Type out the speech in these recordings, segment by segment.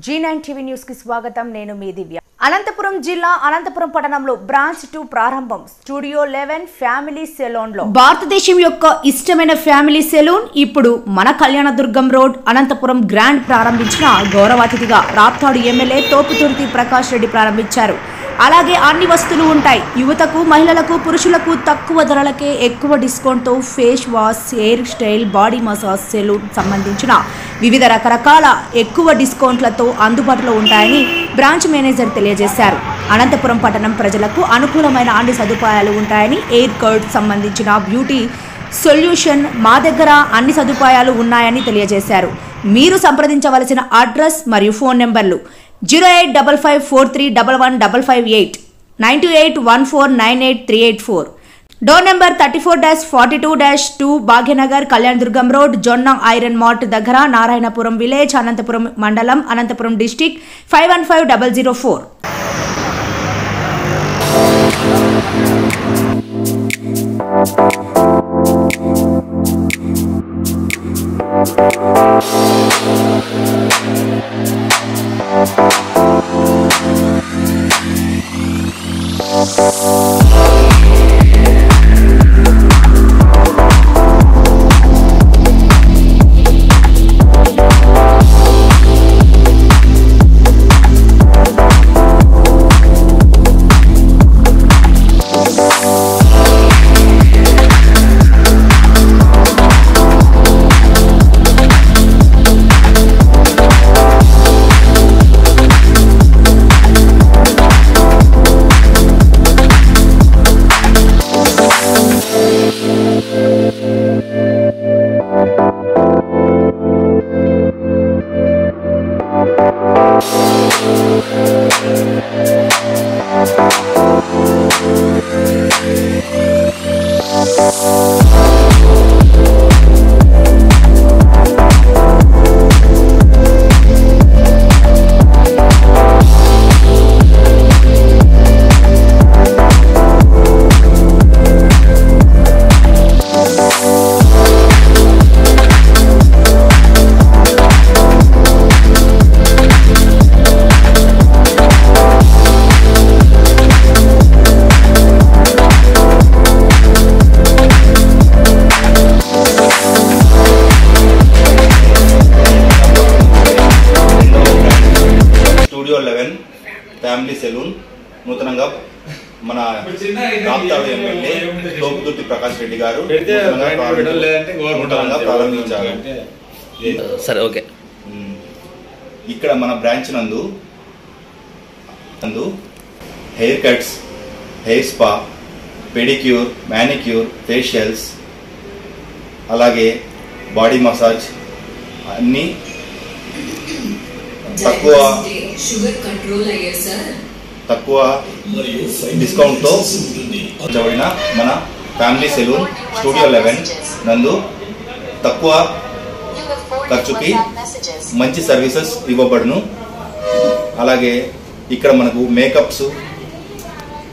G9 TV news కి స్వాగతం. నేను మీ దివ్య. అనంతపురం జిల్లా అనంతపురం పట్టణంలో బ్రాంచ్ 2 ప్రారంభం. స్టూడియో 11 ఫ్యామిలీ సెలూన్ లో భారతదేశం యొక్క ఇష్టమైన ఫ్యామిలీ సెలూన్ ఇప్పుడు మన కళ్యాణదుర్గం రోడ్ అనంతపురం గ్రాండ్ ప్రారంభించిన గౌరవ అతిథిగా రాప్తాడు ఎమ్మెల్యే తోపుతుర్తి ప్రకాష్ రెడ్డి ప్రారంభించారు. అలాగే అన్ని వస్తువులు ఉంటాయి. యువతకు, మహిళలకు, పురుషులకు తక్కువ ధరలకే ఎక్కువ డిస్కౌంట్ తో face wash, hair style, body massage, salon సంబంధించిన వివిధ రకరకాల ఎక్కువ డిస్కౌంట్లతో అందుబాటులో ఉంటాయని బ్రాంచ్ మేనేజర్ తెలియజేశారు. అనంతపురం పట్టణం ప్రజలకు అనుకూలమైన అన్ని సదుపాయాలు ఉంటాయని, హెయిర్ కట్ సంబంధించిన బ్యూటీ సొల్యూషన్ మా దగ్గర అన్ని సదుపాయాలు ఉన్నాయని తెలియజేశారు. మీరు సంప్రదించవలసిన అడ్రస్ మరియు ఫోన్ నెంబర్లు 0855431158, 9281498384, door number 34-42-2 Bhagyanagar, Kalyanadurgam road, Jonna iron mart దగ్గర, నారాయణపురం విలేజ్, అనంతపురం మండలం, Anantapuram district 515004. Studio 11 family salon నూతనంగా మన రాప్తాడు ఎమ్మెల్యే తోపుతుర్తి ప్రకాష్ రెడ్డి గారు నూతనంగా ప్రారంభించారు. సరే, ఓకే. ఇక్కడ మన బ్రాంచ్ నందు hair cuts, hair spa, pedicure, manicure, facials, అలాగే బాడీ మసాజ్ అన్ని తక్కువ డిస్కౌంట్ తో ఉంచబడిన మన ఫ్యామిలీ సెలూన్ స్టూడియో 11 నందు తక్కువ ఖర్చుకి మంచి సర్వీసెస్ ఇవ్వబడును. అలాగే ఇక్కడ మనకు makeups,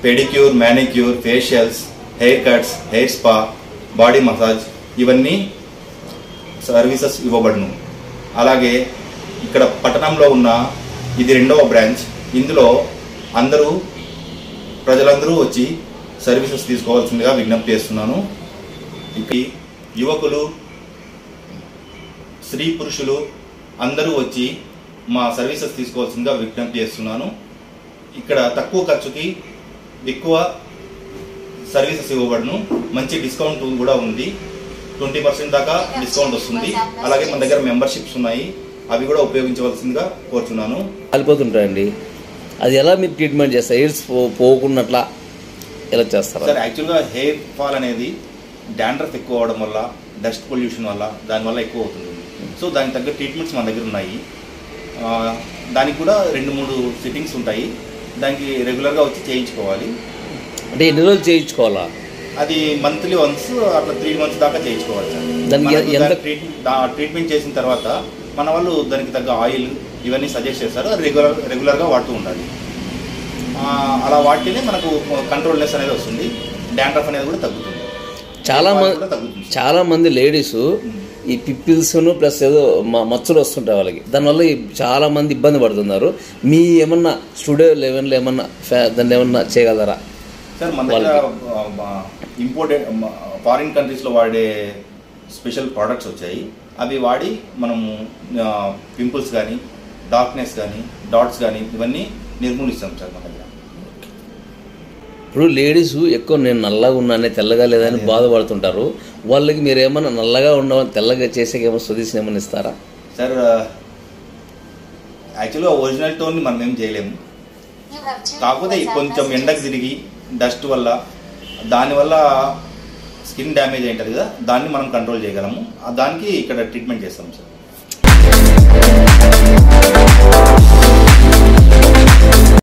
pedicure, manicure, facials, hair cuts, hair spa, body massage ఇవన్నీ సర్వీసెస్ ఇవ్వబడును. అలాగే ఇక్కడ పట్టణంలో ఉన్న ఇది 2వ బ్రాంచ్. ఇందులో ప్రజలందరూ వచ్చి సర్వీసెస్ తీసుకోవాల్సిందిగా విజ్ఞప్తి చేస్తున్నాను. యువకులు, స్త్రీ పురుషులు అందరూ వచ్చి మా సర్వీసెస్ తీసుకోవాల్సిందిగా విజ్ఞప్తి చేస్తున్నాను. ఇక్కడ తక్కువ ఖర్చుకి ఎక్కువ సర్వీసెస్ ఇవ్వబడును. మంచి డిస్కౌంట్ కూడా ఉంది. 20% దాకా డిస్కౌంట్ వస్తుంది. అలాగే మన దగ్గర మెంబర్షిప్స్ ఉన్నాయి, అవి కూడా ఉపయోగించవలసిందిగా కోరుచున్నాను. కాలిపోతుంటాయండి, అది ఎలా మీరు ట్రీట్మెంట్ చేస్తారు? హెయిర్స్ పోకున్నట్లా ఎలా చేస్తారు? సార్, యాక్చువల్గా హెయిర్ ఫాల్ అనేది డాండ్రఫ్ ఎక్కువ అవడం వల్ల, డస్ట్ పొల్యూషన్ వల్ల, దానివల్ల ఎక్కువ అవుతుంది. సో దానికి తగ్గ ట్రీట్మెంట్స్ మన దగ్గర ఉన్నాయి. దానికి కూడా 2-3 సిట్టింగ్స్ ఉంటాయి. దానికి రెగ్యులర్గా వచ్చి చేయించుకోవాలి. అంటే ఎన్ని రోజులు చేయించుకోవాలా? అది మంత్లీ వన్స్, అట్లా 3 months దాకా చేయించుకోవాలి సార్. ట్రీట్మెంట్ చేసిన తర్వాత మన వాళ్ళు దానికి తగ్గ ఆయిల్ ఇవన్నీ సజెస్ట్ చేస్తారు. రెగ్యులర్గా వాడుతూ ఉండాలి. అలా వాడితేనే మనకు కంట్రోల్నెస్ అనేది వస్తుంది. డాండ్రఫ్ అనేది కూడా తగ్గుతుంది. చాలా మంది లేడీస్ ఈ పిప్పిల్స్ను ప్లస్ ఏదో మచ్చలు వస్తుంటాయి వాళ్ళకి. దానివల్ల చాలామంది ఇబ్బంది పడుతున్నారు. మీ ఏమన్నా స్టూడియో లెవెల్లో ఏమన్నా దాన్ని ఏమన్నా చేయగలరా? సార్ మన దగ్గర ఇంపోర్టెడ్ ఫారిన్ కంట్రీస్లో వాడే స్పెషల్ ప్రోడక్ట్స్ వచ్చాయి. అవి వాడి మనము పింపుల్స్ కానీ, డార్క్నెస్ కానీ, డాట్స్ కానీ ఇవన్నీ నిర్మూలిస్తాం సార్ మన దగ్గర. ఇప్పుడు లేడీస్ ఎక్కువ నేను నల్లగా ఉన్నానే తెల్లగా లేదని బాధపడుతుంటారు. వాళ్ళకి మీరు ఏమన్నా నల్లగా ఉండవని తెల్లగా చేసే ఏమో సొల్యూషన్ ఏమైనా ఇస్తారా? సార్ యాక్చువల్గా ఒరిజినల్ టోన్ని మనం ఏం చేయలేము. కాకపోతే కొంచెం ఎండకు తిరిగి డస్ట్ వల్ల దానివల్ల స్కిన్ డ్యామేజ్ అయింటుంది కదా, దాన్ని మనం కంట్రోల్ చేయగలము. దానికి ఇక్కడ ట్రీట్మెంట్ చేస్తాం సార్.